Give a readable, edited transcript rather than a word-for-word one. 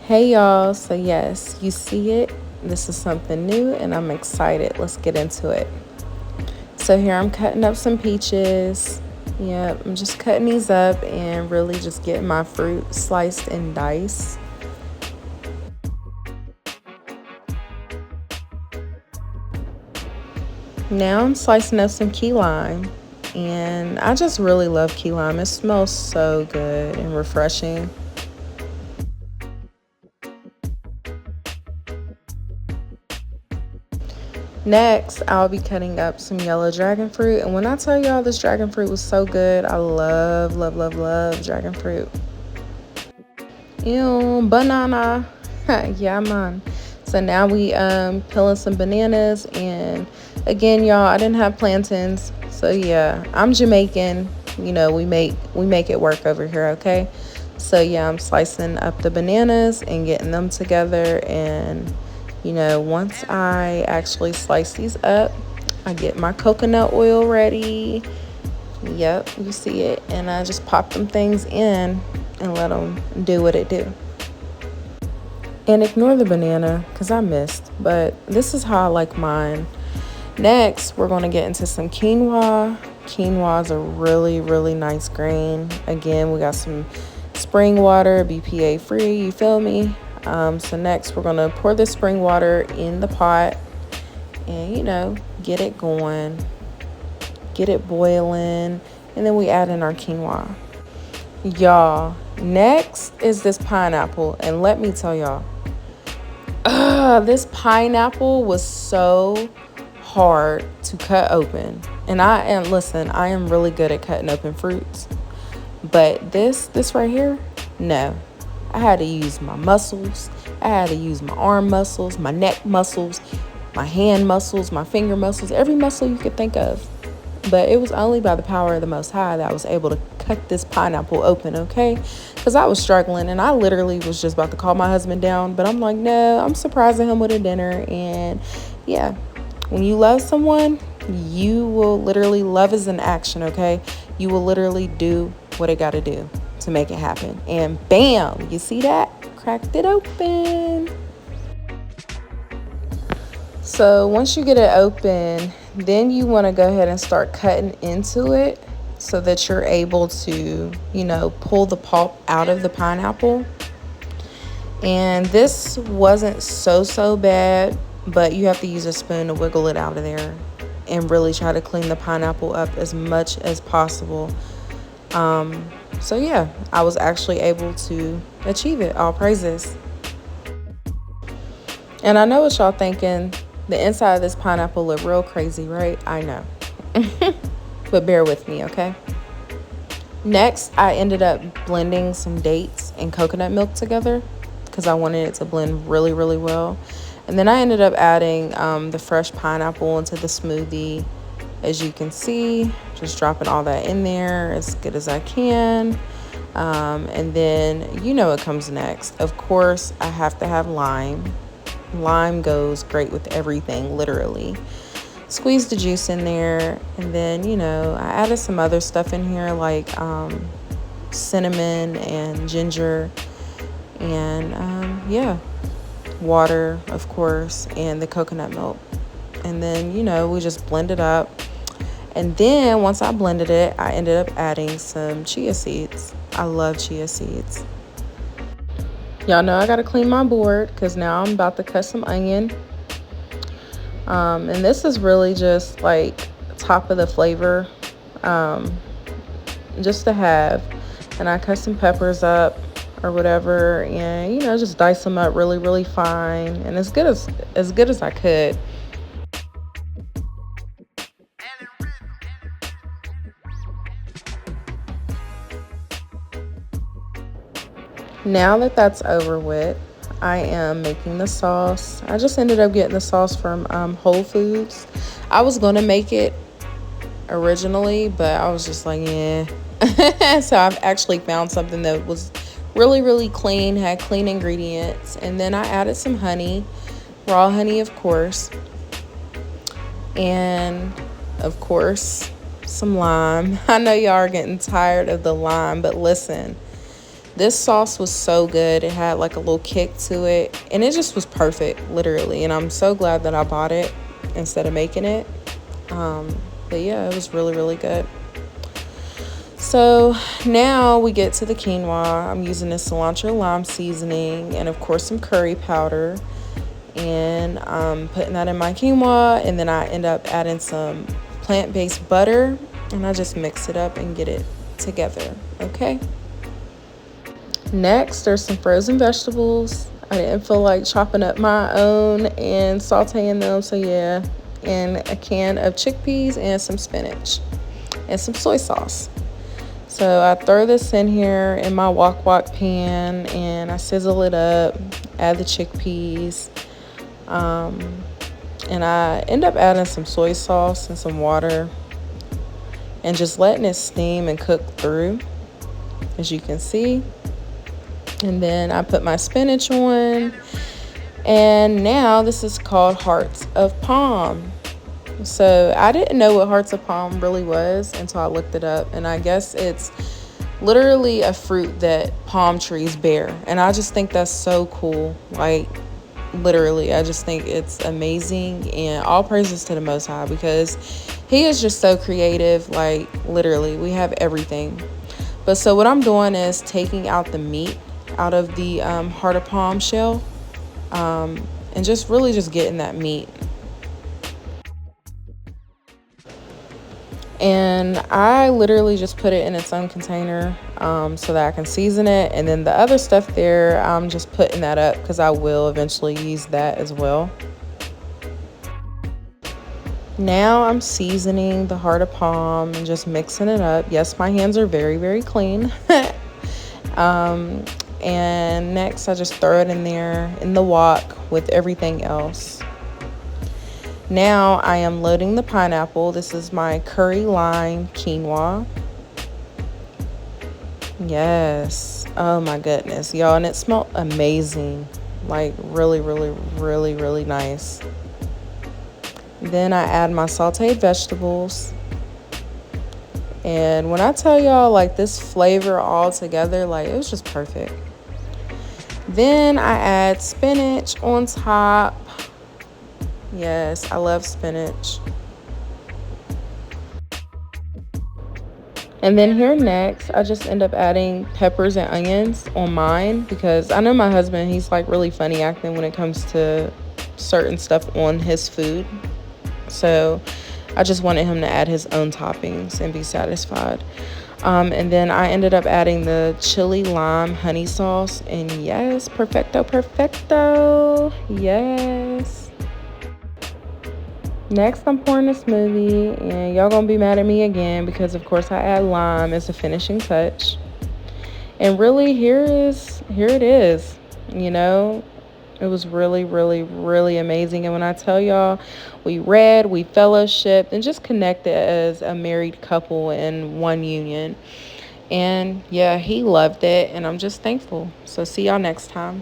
Hey y'all, so yes, you see it. This is something new and I'm excited. Let's get into it. So here I'm cutting up some peaches. Yep, I'm just cutting these up and really just getting my fruit sliced and diced. Now I'm slicing up some key lime. And I just really love key lime. It smells so good and refreshing. Next, I'll be cutting up some yellow dragon fruit. And when I tell y'all this dragon fruit was so good, I love, love, love, love dragon fruit. Ew, banana. Yeah, man. So now we peeling some bananas, and again, y'all, I didn't have plantains. So yeah, I'm Jamaican. We make it work over here, okay? So yeah, I'm slicing up the bananas and getting them together, and once I actually slice these up, I get my coconut oil ready. Yep, you see it. And I just pop them things in and let them do what it do. And ignore the banana because I missed, but this is how I like mine. Next, we're going to get into some quinoa. Quinoa is a really, really nice grain. Again, we got some spring water, BPA free, you feel me? So next, we're going to pour the spring water in the pot and, get it going, get it boiling, and then we add in our quinoa. Y'all, next is this pineapple, and let me tell y'all, this pineapple was so hard to cut open. And I am really good at cutting open fruits. But this right here, no. I had to use my muscles. I had to use my arm muscles, my neck muscles, my hand muscles, my finger muscles, every muscle you could think of. But it was only by the power of the Most High that I was able to cut this pineapple open, okay? Because I was struggling, and I literally was just about to call my husband down. But I'm like, no, I'm surprising him with a dinner. And yeah, when you love someone, you will literally, love is an action, okay? You will literally do what it got to do to make it happen. And bam, you see that? Cracked it open. So once you get it open, then you want to go ahead and start cutting into it so that you're able to, pull the pulp out of the pineapple. And this wasn't so bad, but you have to use a spoon to wiggle it out of there and really try to clean the pineapple up as much as possible. So yeah, I was actually able to achieve it. All praises. And I know what y'all thinking. The inside of this pineapple look real crazy, right? I know. But bear with me, okay? Next, I ended up blending some dates and coconut milk together because I wanted it to blend really, really well. And then I ended up adding the fresh pineapple into the smoothie. As you can see, just dropping all that in there as good as I can. And then what comes next. Of course, I have to have lime. Lime goes great with everything, literally. Squeeze the juice in there, and then I added some other stuff in here like cinnamon and ginger, and water, of course, and the coconut milk. And then we just blend it up. And then once I blended it, I ended up adding some chia seeds. I love chia seeds. Y'all know I gotta clean my board because now I'm about to cut some onion. And this is really just like top of the flavor, just to have. And I cut some peppers up or whatever, and just dice them up really, really fine and as good as I could. Now that that's over with, I am making the sauce. I just ended up getting the sauce from Whole Foods. I was going to make it originally, but I was just like, yeah. So I've actually found something that was really, really clean, had clean ingredients. And then I added some honey, raw honey, of course. And, of course, some lime. I know y'all are getting tired of the lime, but listen. This sauce was so good. It had like a little kick to it, and it just was perfect, literally. And I'm so glad that I bought it instead of making it. But yeah, it was really, really good. So now we get to the quinoa. I'm using this cilantro lime seasoning and, of course, some curry powder. And I'm putting that in my quinoa. And then I end up adding some plant-based butter. And I just mix it up and get it together. Okay. Next, there's some frozen vegetables. I didn't feel like chopping up my own and sauteing them. So, yeah. And a can of chickpeas and some spinach and some soy sauce. So I throw this in here in my wok pan and I sizzle it up, add the chickpeas, and I end up adding some soy sauce and some water and just letting it steam and cook through, as you can see. And then I put my spinach on, and now this is called Hearts of Palm. So I didn't know what Hearts of Palm really was until I looked it up. And I guess it's literally a fruit that palm trees bear. And I just think that's so cool. Like, literally, I just think it's amazing. And all praises to the Most High, because he is just so creative. Like, literally, we have everything. But so what I'm doing is taking out the meat out of the heart of palm shell, and just really just getting that meat. And I literally just put it in its own container, so that I can season it. And then the other stuff there, I'm just putting that up because I will eventually use that as well. Now I'm seasoning the heart of palm and just mixing it up. Yes, my hands are very, very clean. And next I just throw it in there in the wok with everything else. Now I am loading the pineapple. This is my curry lime quinoa. Yes. Oh my goodness, y'all. And it smelled amazing. Like, really, really, really, really nice. Then I add my sauteed vegetables. And when I tell y'all, like, this flavor all together, like, it was just perfect. Then I add spinach on top. Yes, I love spinach. And then here next, I just end up adding peppers and onions on mine, because I know my husband, he's like really funny acting when it comes to certain stuff on his food. So I just wanted him to add his own toppings and be satisfied. And then I ended up adding the chili lime honey sauce. And yes, perfecto, perfecto. Yes. Next, I'm pouring the smoothie, and y'all gonna be mad at me again because, of course, I add lime as a finishing touch. And really, here it is. You know, it was really, really, really amazing. And when I tell y'all, we read, we fellowshipped, and just connected as a married couple in one union. And yeah, he loved it, and I'm just thankful. So see y'all next time.